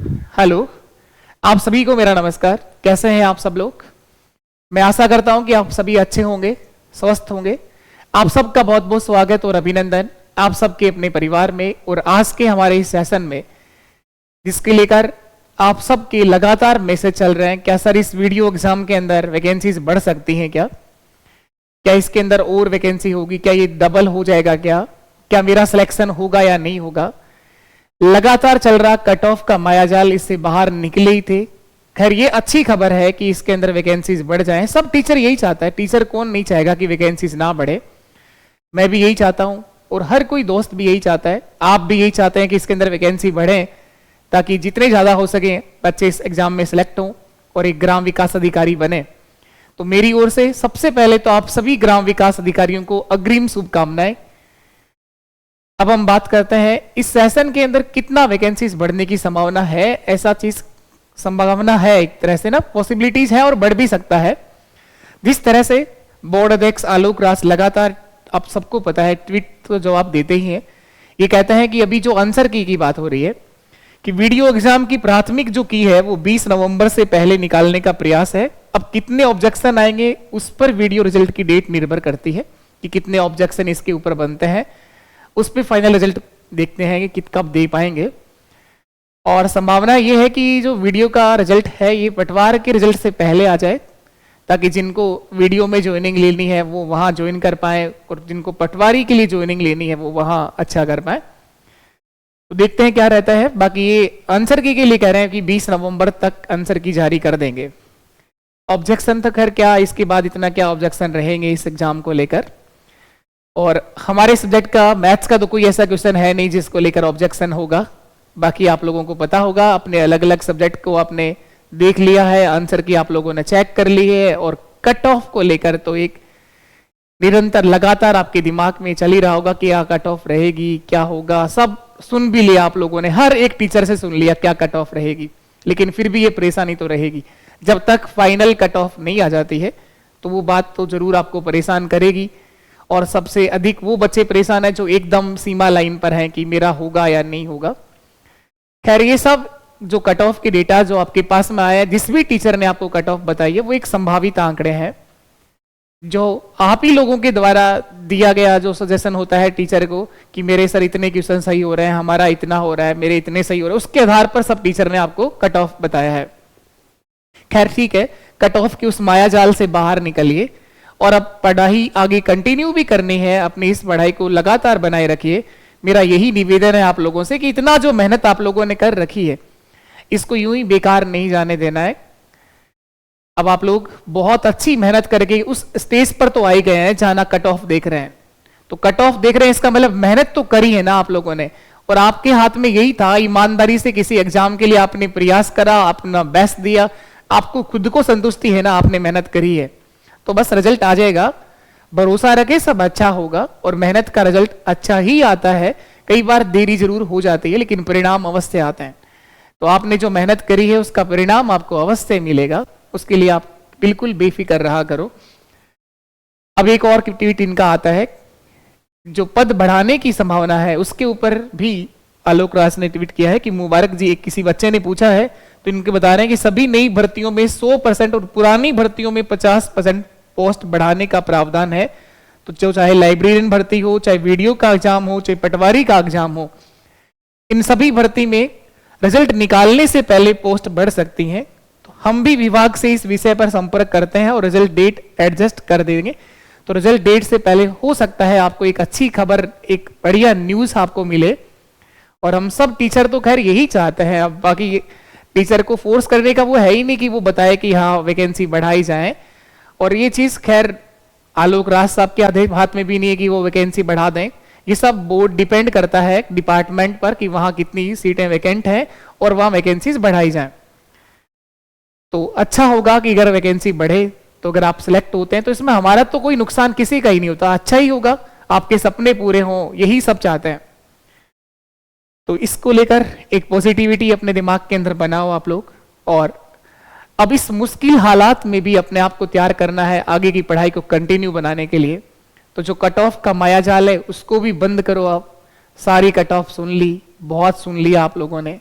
Hello, आप सभी को मेरा नमस्कार। कैसे हैं आप सब लोग? मैं आशा करता हूं कि आप सभी अच्छे होंगे, स्वस्थ होंगे। आप सबका बहुत बहुत स्वागत और अभिनंदन आप सबके अपने परिवार में और आज के हमारे इस सेशन में, जिसके लेकर आप सबके लगातार मैसेज चल रहे हैं। क्या सर इस वीडियो एग्जाम के अंदर वैकेंसीज बढ़ सकती हैं क्या? क्या इसके अंदर और वैकेंसी होगी? क्या ये डबल हो जाएगा? क्या मेरा सिलेक्शन होगा या नहीं होगा? लगातार चल रहा कट ऑफ का मायाजाल, इससे बाहर निकले ही थे। खैर ये अच्छी खबर है कि इसके अंदर वैकेंसीज बढ़ जाएं। सब टीचर यही चाहता है, टीचर कौन नहीं चाहेगा कि वैकेंसीज ना बढ़े। मैं भी यही चाहता हूं और हर कोई दोस्त भी यही चाहता है। आप भी यही चाहते हैं कि इसके अंदर वैकेंसी बढ़े ताकि जितने ज्यादा हो सके बच्चे इस एग्जाम में सिलेक्ट हों और एक ग्राम विकास अधिकारी बने। तो मेरी ओर से सबसे पहले तो आप सभी ग्राम विकास अधिकारियों को अग्रिम शुभकामनाएं। अब हम बात करते हैं इस सेशन के अंदर कितना वैकेंसीज बढ़ने की संभावना है। ऐसा चीज संभावना है, एक तरह से ना पॉसिबिलिटीज है और बढ़ भी सकता है। जिस तरह से बोर्ड अध्यक्ष आलोक राज लगातार, आप सबको पता है, ट्वीट तो जवाब देते ही हैं। ये कहते हैं कि अभी जो आंसर की बात हो रही है कि वीडियो एग्जाम की प्राथमिक जो की है वो 20 नवंबर से पहले निकालने का प्रयास है। अब कितने ऑब्जेक्शन आएंगे उस पर वीडियो रिजल्ट की डेट निर्भर करती है कि कितने ऑब्जेक्शन इसके ऊपर बनते हैं। उस पर फाइनल रिजल्ट देखते हैं कि कब दे पाएंगे। और संभावना यह है कि जो वीडियो का रिजल्ट है ये पटवार के रिजल्ट से पहले आ जाए, ताकि जिनको वीडियो में ज्वाइनिंग लेनी है वो वहां ज्वाइन कर पाए और जिनको पटवारी के लिए ज्वाइनिंग लेनी है वो वहां अच्छा कर पाए। तो देखते हैं क्या रहता है। बाकी ये आंसर की के लिए कह रहे हैं कि 20 नवंबर तक आंसर की जारी कर देंगे। ऑब्जेक्शन तो खैर क्या, इसके बाद इतना क्या ऑब्जेक्शन रहेंगे इस एग्जाम को लेकर। और हमारे सब्जेक्ट का मैथ्स का तो कोई ऐसा क्वेश्चन है नहीं जिसको लेकर ऑब्जेक्शन होगा। बाकी आप लोगों को पता होगा, अपने अलग अलग सब्जेक्ट को आपने देख लिया है, आंसर की आप लोगों ने चेक कर ली है और कट ऑफ को लेकर तो एक निरंतर लगातार आपके दिमाग में चल ही रहा होगा कि क्या कट ऑफ रहेगी, क्या होगा। सब सुन भी लिया आप लोगों ने, हर एक टीचर से सुन लिया क्या कट ऑफ रहेगी। लेकिन फिर भी ये परेशानी तो रहेगी जब तक फाइनल कट ऑफ नहीं आ जाती है। तो वो बात तो जरूर आपको परेशान करेगी। और सबसे अधिक वो बच्चे परेशान है जो एकदम सीमा लाइन पर हैं कि मेरा होगा या नहीं होगा। खैर ये सब जो कट ऑफ के डेटा जो आपके पास में आया है, जिस भी टीचर ने आपको कट ऑफ बताई है, वो एक संभावित आंकड़े हैं जो आप ही लोगों के द्वारा दिया गया जो सजेशन होता है टीचर को कि मेरे सर इतने क्वेश्चन सही हो रहे हैं, हमारा इतना हो रहा है, मेरे इतने सही हो रहे हैं, उसके आधार पर सब टीचर ने आपको कट ऑफ बताया है। खैर ठीक है, कट ऑफ की उस माया जाल से बाहर निकलिए और अब पढ़ाई आगे कंटिन्यू भी करनी है। अपनी इस पढ़ाई को लगातार बनाए रखिए। मेरा यही निवेदन है आप लोगों से कि इतना जो मेहनत आप लोगों ने कर रखी है इसको यूं ही बेकार नहीं जाने देना है। अब आप लोग बहुत अच्छी मेहनत करके उस स्टेज पर तो आ गए हैं जहां कट ऑफ देख रहे हैं। तो कट ऑफ देख रहे हैं इसका मतलब मेहनत तो करी है ना आप लोगों ने, और आपके हाथ में यही था, ईमानदारी से किसी एग्जाम के लिए आपने प्रयास करा, अपना बेस्ट दिया, आपको खुद को संतुष्टि है ना, आपने मेहनत करी है। तो बस रिजल्ट आ जाएगा, भरोसा रखे सब अच्छा होगा और मेहनत का रिजल्ट अच्छा ही आता है। कई बार देरी जरूर हो जाती है लेकिन परिणाम अवश्य आते हैं। तो आपने जो मेहनत करी है उसका परिणाम आपको अवश्य मिलेगा, उसके लिए आप बिल्कुल बेफिक्र रहा करो। अब एक और ट्वीट इनका आता है, जो पद बढ़ाने की संभावना है उसके ऊपर भी आलोक राज ने ट्वीट किया है कि मुबारक जी, एक किसी बच्चे ने पूछा है तो इनके बता रहे हैं कि सभी नई भर्तियों में 100% और पुरानी भर्तियों में 50% पोस्ट बढ़ाने का प्रावधान है। तो जो चाहे लाइब्रेरियन भर्ती हो, चाहे वीडियो का एग्जाम हो, चाहे पटवारी का एग्जाम हो, इन सभी भर्ती में रिजल्ट निकालने से पहले पोस्ट बढ़ सकती हैं। तो हम भी विभाग से इस विषय पर संपर्क करते हैं और रिजल्ट डेट एडजस्ट कर देंगे। तो रिजल्ट डेट से पहले हो सकता है आपको एक अच्छी खबर, एक बढ़िया न्यूज आपको मिले। और हम सब टीचर तो खैर यही चाहते हैं। अब बाकी टीचर को फोर्स करने का वो है ही नहीं कि वो बताए कि हाँ वैकेंसी बढ़ाई जाए। और ये चीज खैर आलोक राज साहब के आधे हाथ में भी नहीं है कि वो वैकेंसी बढ़ा दें। ये सब बोर्ड डिपेंड करता है डिपार्टमेंट पर कि वहां कितनी सीटें वैकेंट हैं और वहां वैकेंसीज बढ़ाई जाएं। तो अच्छा होगा कि अगर वैकेंसी बढ़े, तो अगर आप सिलेक्ट होते हैं तो इसमें हमारा तो कोई नुकसान किसी का ही नहीं होता, अच्छा ही होगा, आपके सपने पूरे हों, यही सब चाहते हैं। तो इसको लेकर एक पॉजिटिविटी अपने दिमाग के अंदर बनाओ आप लोग। और अब इस मुश्किल हालात में भी अपने आप को तैयार करना है आगे की पढ़ाई को कंटिन्यू बनाने के लिए। तो जो कट ऑफ का मायाजाल है उसको भी बंद करो। आप सारी कट ऑफ सुन ली, बहुत सुन लिया आप लोगों ने।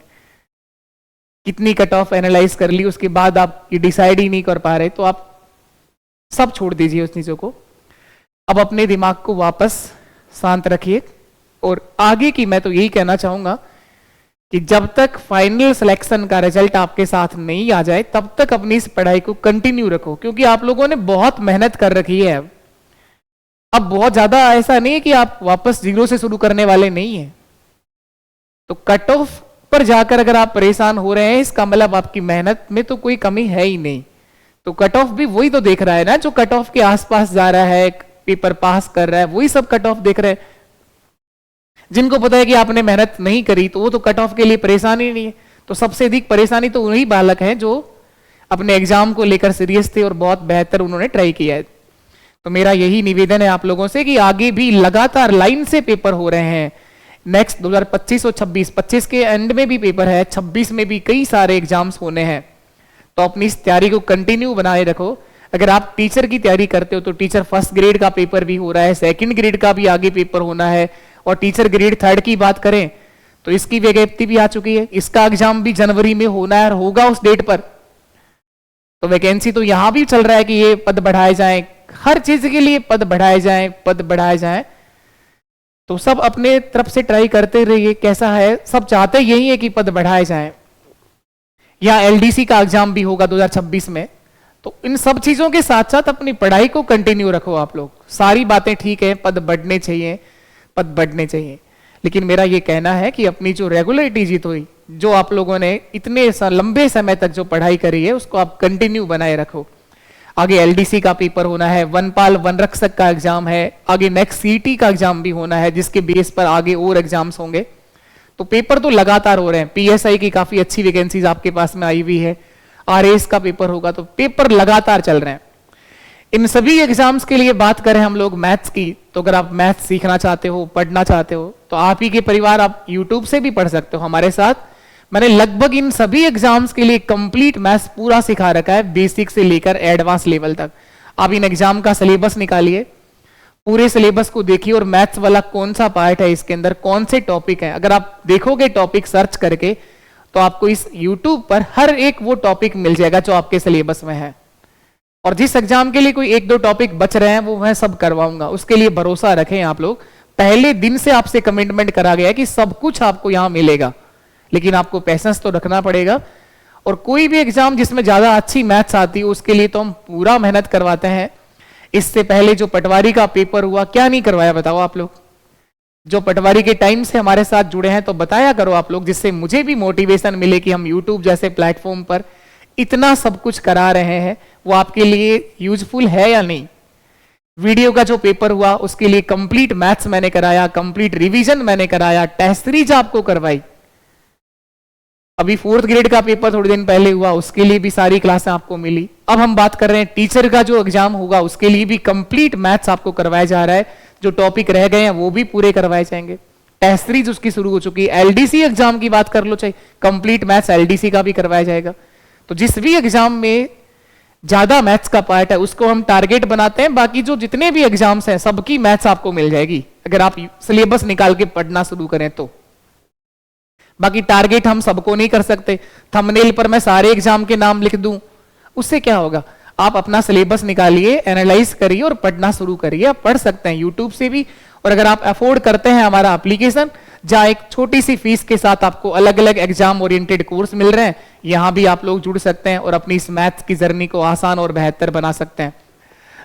कितनी कट ऑफ एनालाइज कर ली, उसके बाद आप ये डिसाइड ही नहीं कर पा रहे, तो आप सब छोड़ दीजिए उस चीजों को। अब अपने दिमाग को वापस शांत रखिए, और आगे की मैं तो यही कहना चाहूंगा कि जब तक फाइनल सिलेक्शन का रिजल्ट आपके साथ नहीं आ जाए तब तक अपनी इस पढ़ाई को कंटिन्यू रखो, क्योंकि आप लोगों ने बहुत मेहनत कर रखी है। अब बहुत ज्यादा ऐसा नहीं है कि आप वापस जीरो से शुरू करने वाले नहीं है। तो कट ऑफ पर जाकर अगर आप परेशान हो रहे हैं, इसका मतलब आपकी मेहनत में तो कोई कमी है ही नहीं। तो कट ऑफ भी वही तो देख रहा है ना, जो कट ऑफ के आसपास जा रहा है, पेपर पास कर रहा है, वही सब कट ऑफ देख रहे हैं। जिनको पता है कि आपने मेहनत नहीं करी तो वो तो कट ऑफ के लिए परेशान ही नहीं है। तो सबसे अधिक परेशानी तो वही बालक हैं जो अपने एग्जाम को लेकर सीरियस थे और बहुत बेहतर उन्होंने ट्राई किया है। तो मेरा यही निवेदन है आप लोगों से कि आगे भी लगातार लाइन से पेपर हो रहे हैं। नेक्स्ट 2025 और 26 के एंड में भी पेपर है, 26 में भी कई सारे एग्जाम्स होने हैं। तो अपनी इस तैयारी को कंटिन्यू बनाए रखो। अगर आप टीचर की तैयारी करते हो तो टीचर फर्स्ट ग्रेड का पेपर भी हो रहा है, सेकंड ग्रेड का भी आगे पेपर होना है, और टीचर ग्रेड 3 की बात करें तो इसकी वैकेंसी भी आ चुकी है। इसका एग्जाम भी जनवरी में होना है और होगा उस डेट पर। तो वैकेंसी तो यहां भी चल रहा है कि ये पद बढ़ाए जाएं, हर चीज के लिए पद बढ़ाए जाएं, पद बढ़ाए जाएं। तो सब अपने तरफ से ट्राई करते रहिए। कैसा है, सब चाहते यही है कि पद बढ़ाए जाएं। या एलडीसी का एग्जाम भी होगा 2026 में। तो इन सब चीजों के साथ साथ अपनी पढ़ाई को कंटिन्यू रखो आप लोग। सारी बातें ठीक है, पद बढ़ने चाहिए, पद बढ़ने चाहिए, लेकिन मेरा यह कहना है कि अपनी जो रेगुलरिटी जीत हुई, जो आप लोगों ने इतने लंबे समय तक जो पढ़ाई करी है, उसको आप कंटिन्यू बनाए रखो। आगे एलडीसी का पेपर होना है, वनपाल वन रक्षक का एग्जाम है, आगे नेक्स्ट सीटी का एग्जाम भी होना है, जिसके बेस पर आगे और एग्जाम्स होंगे। तो पेपर तो लगातार हो रहे हैं। पीएसआई की काफी अच्छी वैकेंसीज आपके पास में आई हुई है, आरएएस का पेपर होगा, तो पेपर लगातार चल रहे हैं। इन सभी एग्जाम्स के लिए बात करें हम लोग मैथ्स की, तो अगर आप मैथ्स सीखना चाहते हो, पढ़ना चाहते हो, तो आप ही के परिवार आप यूट्यूब से भी पढ़ सकते हो हमारे साथ। मैंने लगभग इन सभी एग्जाम्स के लिए कंप्लीट मैथ्स पूरा सिखा रखा है, बेसिक से लेकर एडवांस लेवल तक। आप इन एग्जाम का सिलेबस निकालिए, पूरे सिलेबस को देखिए, और मैथ्स वाला कौन सा पार्ट है, इसके अंदर कौन से टॉपिक है। अगर आप देखोगे टॉपिक सर्च करके, तो आपको इस यूट्यूब पर हर एक वो टॉपिक मिल जाएगा जो आपके सिलेबस में है। और जिस एग्जाम के लिए कोई एक दो टॉपिक बच रहे हैं, वो मैं सब करवाऊंगा। उसके लिए भरोसा रखें आप लोग। पहले दिन से आपसे कमिटमेंट करा गया है कि सब कुछ आपको यहां मिलेगा, लेकिन आपको पेशेंस तो रखना पड़ेगा। और कोई भी एग्जाम जिसमें ज्यादा अच्छी मैथ्स आती है, उसके लिए तो हम पूरा मेहनत करवाते हैं। इससे पहले जो पटवारी का पेपर हुआ, क्या नहीं करवाया बताओ आप लोग? जो पटवारी के टाइम से हमारे साथ जुड़े हैं तो बताया करो आप लोग, जिससे मुझे भी मोटिवेशन मिले कि हम यूट्यूब जैसे प्लेटफॉर्म पर इतना सब कुछ करा रहे हैं, वो आपके लिए यूजफुल है या नहीं। वीडियो का जो पेपर हुआ उसके लिए कंप्लीट मैथ्स मैंने कराया, कंप्लीट रिवीजन मैंने कराया, टेस्ट सीरीज आपको करवाई। अभी 4th ग्रेड का पेपर थोड़े दिन पहले हुआ, उसके लिए भी सारी क्लासें आपको मिली। अब हम बात कर रहे हैं टीचर का जो एग्जाम होगा, उसके लिए भी कंप्लीट मैथ्स आपको करवाया जा रहा है। जो टॉपिक रह गए हैं वो भी पूरे करवाए जाएंगे। टेस्ट सीरीज उसकी शुरू हो चुकी है। एलडीसी एग्जाम की बात कर लो, चाहिए कंप्लीट मैथ्स एलडीसी का भी करवाया जाएगा। तो जिस भी एग्जाम में ज्यादा मैथ्स का पार्ट है, उसको हम टारगेट बनाते हैं। बाकी जो जितने भी एग्जाम्स हैं, सबकी मैथ्स आपको मिल जाएगी अगर आप सिलेबस निकाल के पढ़ना शुरू करें तो। बाकी टारगेट हम सबको नहीं कर सकते। थंबनेल पर मैं सारे एग्जाम के नाम लिख दूं, उससे क्या होगा? आप अपना सिलेबस निकालिए, एनालाइज करिए और पढ़ना शुरू करिए। आप पढ़ सकते हैं यूट्यूब से भी, और अगर आप अफोर्ड करते हैं हमारा एप्लीकेशन, जहां एक छोटी सी फीस के साथ आपको अलग अलग एग्जाम ओरिएंटेड कोर्स मिल रहे हैं, यहां भी आप लोग जुड़ सकते हैं और अपनी इस मैथ्स की जर्नी को आसान और बेहतर बना सकते हैं।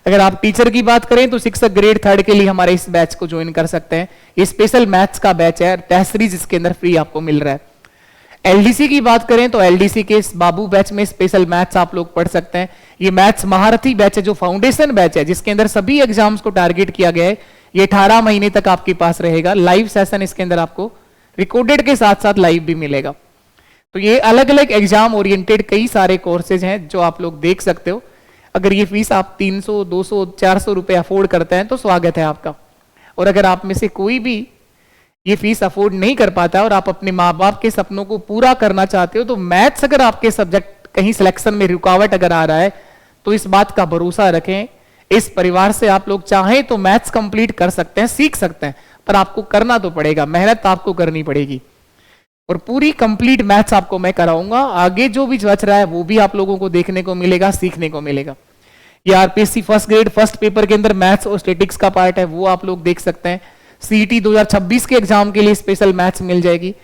अगर आप टीचर की बात करें तो शिक्षक ग्रेड 3 के लिए हमारे इस बैच को ज्वाइन कर सकते हैं। ये स्पेशल मैथ्स का बैच है, टेस्ट सीरीज इसके अंदर फ्री आपको मिल रहा है। एलडीसी की बात करें तो एलडीसी के इस बाबू बैच में स्पेशल मैथ्स आप लोग पढ़ सकते हैं। ये मैथ्स महारथी बैच है, जो फाउंडेशन बैच है, जिसके अंदर सभी एग्जाम्स को टारगेट किया गया है। ये 18 महीने तक आपके पास रहेगा। लाइव सेशन इसके अंदर आपको रिकॉर्डेड के साथ साथ लाइव भी मिलेगा। तो ये अलग अलग एग्जाम ओरिएंटेड कई सारे कोर्सेज हैं जो आप लोग देख सकते हो। अगर ये फीस आप 300, 200, 400 रुपए अफोर्ड करते हैं तो स्वागत है आपका। और अगर आप में से कोई भी ये फीस अफोर्ड नहीं कर पाता और आप अपने माँ बाप के सपनों को पूरा करना चाहते हो, तो मैथ्स अगर आपके सब्जेक्ट कहीं सिलेक्शन में रुकावट अगर आ रहा है, तो इस बात का भरोसा रखें, इस परिवार से आप लोग चाहें तो मैथ्स कंप्लीट कर सकते हैं, सीख सकते हैं, पर आपको करना तो पड़ेगा, मेहनत आपको करनी पड़ेगी। और पूरी कंप्लीट मैथ्स आपको मैं कराऊंगा। आगे जो भी बच रहा है वो भी आप लोगों को देखने को मिलेगा, सीखने को मिलेगा। ये RPSC first grade first paper के अंदर मैथ्स और स्टैटिक्स का पार्ट है, वो आप लोग देख सकते हैं। सीईटी 2026 के एग्जाम के लिए स्पेशल मैथ्स मिल जाएगी,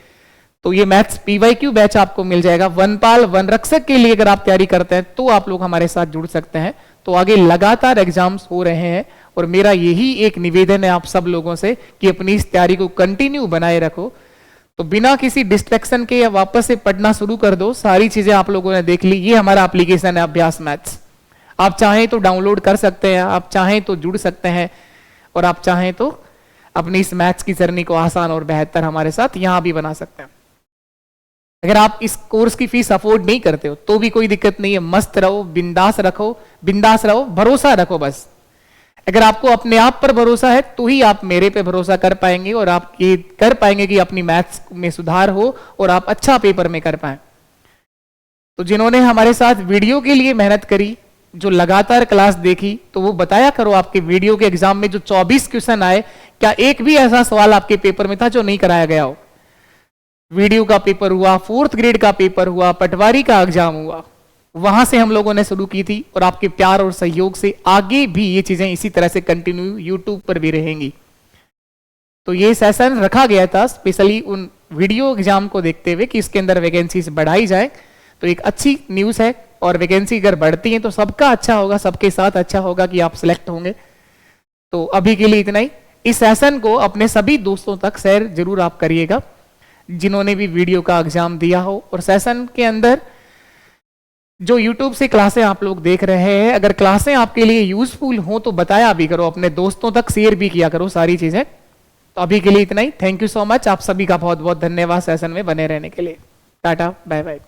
तो ये मैथ्स पीवाईक्यू बैच आपको मिल जाएगा। वनपाल वनरक्षक के लिए अगर आप तैयारी करते हैं तो आप लोग हमारे साथ जुड़ सकते हैं। तो आगे लगातार एग्जाम्स हो रहे हैं और मेरा यही एक निवेदन है आप सब लोगों से कि अपनी इस तैयारी को कंटिन्यू बनाए रखो। तो बिना किसी डिस्ट्रैक्शन के या वापस से पढ़ना शुरू कर दो। सारी चीजें आप लोगों ने देख ली। ये हमारा एप्लीकेशन है अभ्यास मैथ्स। आप चाहें तो डाउनलोड कर सकते हैं, आप चाहें तो जुड़ सकते हैं, और आप चाहें तो अपनी इस मैथ्स की जर्नी को आसान और बेहतर हमारे साथ यहां भी बना सकते हैं। अगर आप इस कोर्स की फीस अफोर्ड नहीं करते हो तो भी कोई दिक्कत नहीं है। मस्त रहो, बिंदास रखो, बिंदास रहो, भरोसा रखो बस। अगर आपको अपने आप पर भरोसा है तो ही आप मेरे पे भरोसा कर पाएंगे और आप ये कर पाएंगे कि अपनी मैथ्स में सुधार हो और आप अच्छा पेपर में कर पाए। तो जिन्होंने हमारे साथ वीडियो के लिए मेहनत करी, जो लगातार क्लास देखी, तो वो बताया करो आपके वीडियो के एग्जाम में जो 24 क्वेश्चन आए, क्या एक भी ऐसा सवाल आपके पेपर में था जो नहीं कराया गया हो? वीडियो का पेपर हुआ, फोर्थ ग्रेड का पेपर हुआ, पटवारी का एग्जाम हुआ, वहां से हम लोगों ने शुरू की थी और आपके प्यार और सहयोग से आगे भी ये चीजें इसी तरह से कंटिन्यू यूट्यूब पर भी रहेंगी। तो ये सेशन रखा गया था स्पेशली उन वीडियो एग्जाम को देखते हुए कि इसके अंदर वैकेंसीज बढ़ाई जाए। तो एक अच्छी न्यूज है, और वैकेंसी अगर बढ़ती है तो सबका अच्छा होगा, सबके साथ अच्छा होगा कि आप सिलेक्ट होंगे। तो अभी के लिए इतना ही। इस सेशन को अपने सभी दोस्तों तक शेयर जरूर आप करिएगा जिन्होंने भी वीडियो का एग्जाम दिया हो। और सेशन के अंदर जो YouTube से क्लासें आप लोग देख रहे हैं, अगर क्लासें आपके लिए यूजफुल हो तो बताया भी करो, अपने दोस्तों तक शेयर भी किया करो सारी चीजें। तो अभी के लिए इतना ही। Thank you so much. आप सभी का बहुत बहुत धन्यवाद सेशन में बने रहने के लिए। Tata, bye bye.